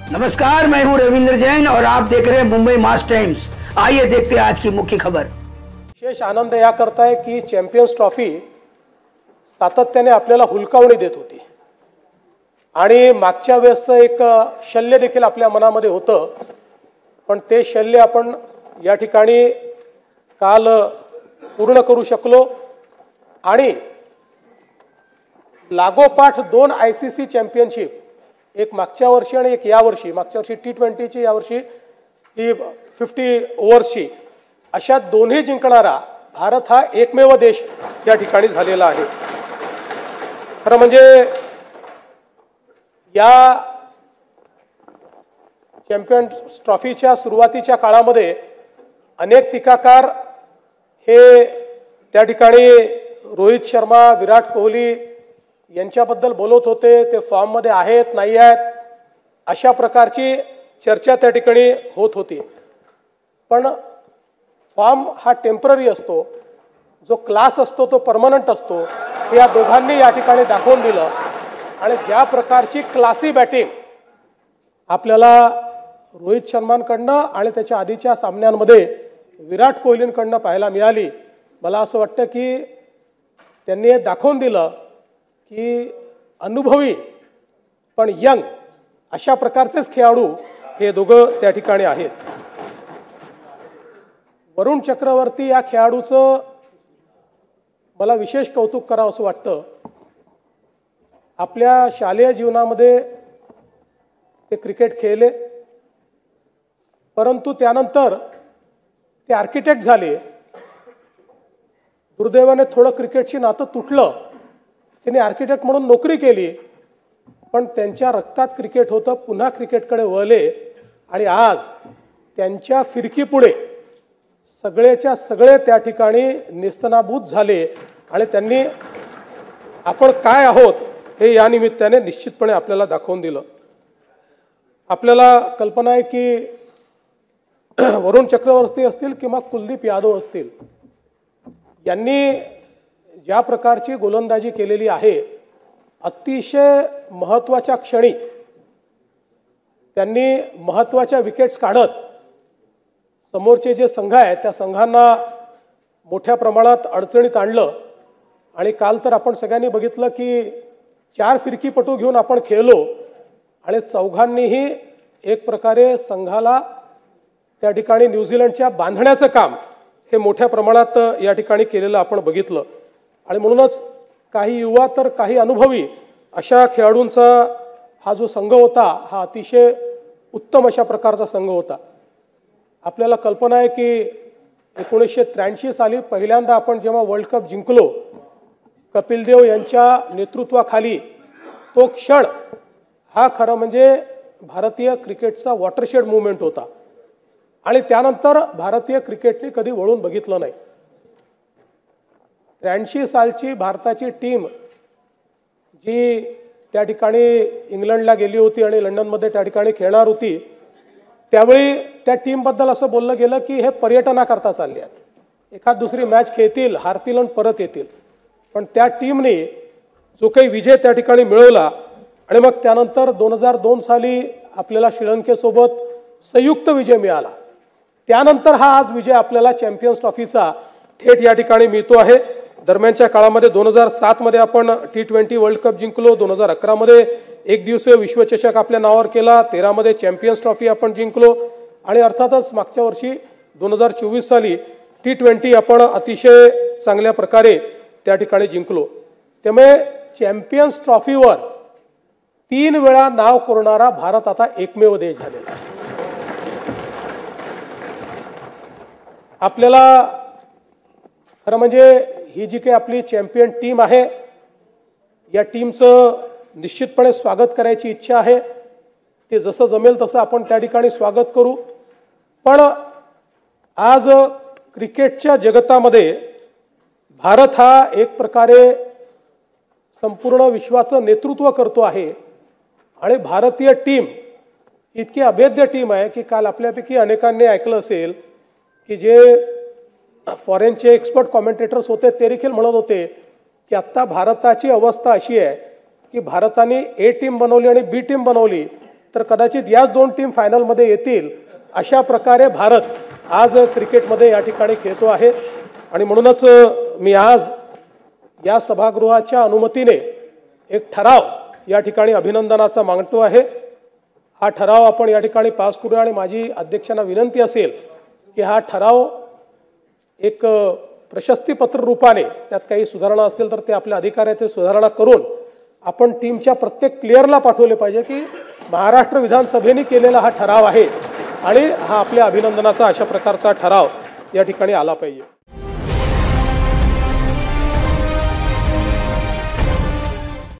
नमस्कार, मैं हूं रविंद्र जैन और आप देख रहे हैं मुंबई मास टाइम्स। आइए देखते हैं आज की मुख्य खबर। विशेष आनंद या करता है की चॅम्पियन्स ट्रॉफी सातत्याने आपल्याला हुलकावणी देत होती आणि मागच्या वेळेसचं एक शल्य देखील आपल्या मनामध्ये होतं, पण ते शल्य आपण या ठिकाणी काल पूर्ण करू शकलो आणि लागोपाठ 2 ICC चॅम्पियनशिप, एक मागच्या वर्षी आणि एक या वर्षी, मागच्या वर्षी T20 ची, या वर्षी ही 50 ओव्हर्सची, अशा दोन्ही जिंकणारा भारत हा एकमेव देश या ठिकाणी झालेला आहे। खरं म्हणजे या चॅम्पियन्स ट्रॉफीच्या सुरुवातीच्या काळामध्ये अनेक टीकाकार हे त्या ठिकाणी रोहित शर्मा, विराट कोहली यांच्याबद्दल बोलत होते, ते फॉर्म मध्ये आहेत नाही आहेत अशा प्रकारची चर्चा त्या ठिकाणी होत होती। पण फॉर्म हा टेम्पररी असतो, जो क्लास असतो तो परमनंट असतो, हे या दोघांनी या ठिकाणी दाखवून दिलं। आणि ज्या प्रकारची क्लासी बॅटिंग आपल्याला रोहित शर्मांकडनं आणि त्याच्या आधीच्या सामन्यांमध्ये विराट कोहलींकडनं पाहायला मिळाली, मला असं वाटतं की त्यांनी हे दाखवून दिलं की अनुभवी पण यंग अशा प्रकारचेच खेळाडू हे दोघं त्या ठिकाणी आहेत। वरुण चक्रवर्ती या खेळाडूचं मला विशेष कौतुक करावं असं वाटतं। आपल्या शालेय जीवनामध्ये ते क्रिकेट खेळले, परंतु त्यानंतर ते आर्किटेक्ट झाले। दुर्दैवाने थोडं क्रिकेटशी नातं तुटलं, त्यांनी आर्किटेक्ट म्हणून नोकरी केली, पण त्यांच्या रक्तात क्रिकेट होतं, पुन्हा क्रिकेटकडे वळले आणि आज त्यांच्या फिरकीपुढे सगळेच्या सगळे त्या ठिकाणी नेस्तनाबूत झाले आणि त्यांनी आपण काय आहोत हे या निमित्ताने निश्चितपणे आपल्याला दाखवून दिलं। आपल्याला कल्पना आहे की वरुण चक्रवर्ती असतील किंवा कुलदीप यादव असतील, यांनी ज्या प्रकारची गोलंदाजी केलेली आहे, अतिशय महत्त्वाच्या क्षणी त्यांनी महत्त्वाच्या विकेट्स काढत समोरचे जे संघ आहेत त्या संघांना मोठ्या प्रमाणात अडचणीत आणलं। आणि काल तर आपण सगळ्यांनी बघितलं की 4 फिरकीपटू घेऊन आपण खेळलो आणि चौघांनीही एक प्रकारे संघाला त्या ठिकाणी न्यूझीलंडच्या बांधण्याचं काम हे मोठ्या प्रमाणात या ठिकाणी केलेलं आपण बघितलं। आणि म्हणूनच काही युवा तर काही अनुभवी अशा खेळाडूंचा हा जो संघ होता, हा अतिशय उत्तम अशा प्रकारचा संघ होता। आपल्याला कल्पना आहे की 1983 साली पहिल्यांदा आपण जेव्हा वर्ल्ड कप जिंकलो, कपिल देव यांच्या नेतृत्वाखाली, तो क्षण हा खरं म्हणजे भारतीय क्रिकेटचा वॉटरशेड मूवमेंट होता आणि त्यानंतर भारतीय क्रिकेटने कधी वळून बघितलं नाही। 83 सालची भारताची टीम जी त्या ठिकाणी इंग्लंडला गेली होती आणि लंडनमध्ये त्या ठिकाणी खेळणार होती, त्यावेळी त्या टीमबद्दल असं बोललं गेलं की हे पर्यटनाकरता चालले आहेत, एखाद दुसरी मॅच खेळतील, हारतील आणि परत येतील। पण त्या टीमने जो काही विजय त्या ठिकाणी मिळवला आणि मग त्यानंतर 2002 साली आपल्याला श्रीलंकेसोबत संयुक्त विजय मिळाला, त्यानंतर हा आज विजय आपल्याला चॅम्पियन्स ट्रॉफीचा थेट या ठिकाणी मिळतो आहे। दरम्यानच्या काळामध्ये 2007 मध्ये आपण T20 वर्ल्ड कप जिंकलो, 2011 मध्ये एक दिवसीय विश्वचषक आपल्या नावावर केला, 13 मध्ये चॅम्पियन्स ट्रॉफी आपण जिंकलो आणि अर्थातच मागच्या वर्षी 2024 साली T20 आपण अतिशय चांगल्या प्रकारे त्या ठिकाणी जिंकलो। त्यामुळे चॅम्पियन्स ट्रॉफीवर 3 वेळा नाव कोरणारा भारत आता एकमेव देश झालेला आहे। आपल्याला खरं म्हणजे ही जी काही आपली चॅम्पियन टीम आहे, या टीमचं निश्चितपणे स्वागत करायची इच्छा आहे। ते जसं जमेल तसं आपण त्या ठिकाणी स्वागत करू। पण आज क्रिकेटच्या जगतामध्ये भारत हा एक प्रकारे संपूर्ण विश्वाचं नेतृत्व करतो आहे आणि भारतीय टीम इतकी अभेद्य टीम आहे की काल आपल्यापैकी अनेकांनी ऐकलं असेल की जे फॉरेनचे एक्सपर्ट कॉमेंटेटर्स होते ते देखील म्हणत होते की आता भारताची अवस्था अशी आहे की भारताने ए टीम बनवली आणि बी टीम बनवली तर कदाचित याच दोन टीम फायनलमध्ये येतील। अशा प्रकारे भारत आज क्रिकेटमध्ये या ठिकाणी खेळतो आहे आणि म्हणूनच मी आज या सभागृहाच्या अनुमतीने एक ठराव या ठिकाणी अभिनंदनाचा मागतो आहे। हा ठराव आपण या ठिकाणी पास करूया आणि माझी अध्यक्षांना विनंती असेल की हा ठराव एक प्रशस्तीपत्र रूपाने त्यात काही सुधारणा असतील तर ते आपल्या अधिकाऱ्याचे सुधारणा करून आपण टीमच्या प्रत्येक प्लेयरला पाठवले पाहिजे की महाराष्ट्र विधानसभेने केलेला हा ठराव आहे आणि हा आपल्या अभिनंदनाचा अशा प्रकारचा ठराव या ठिकाणी आला पाहिजे।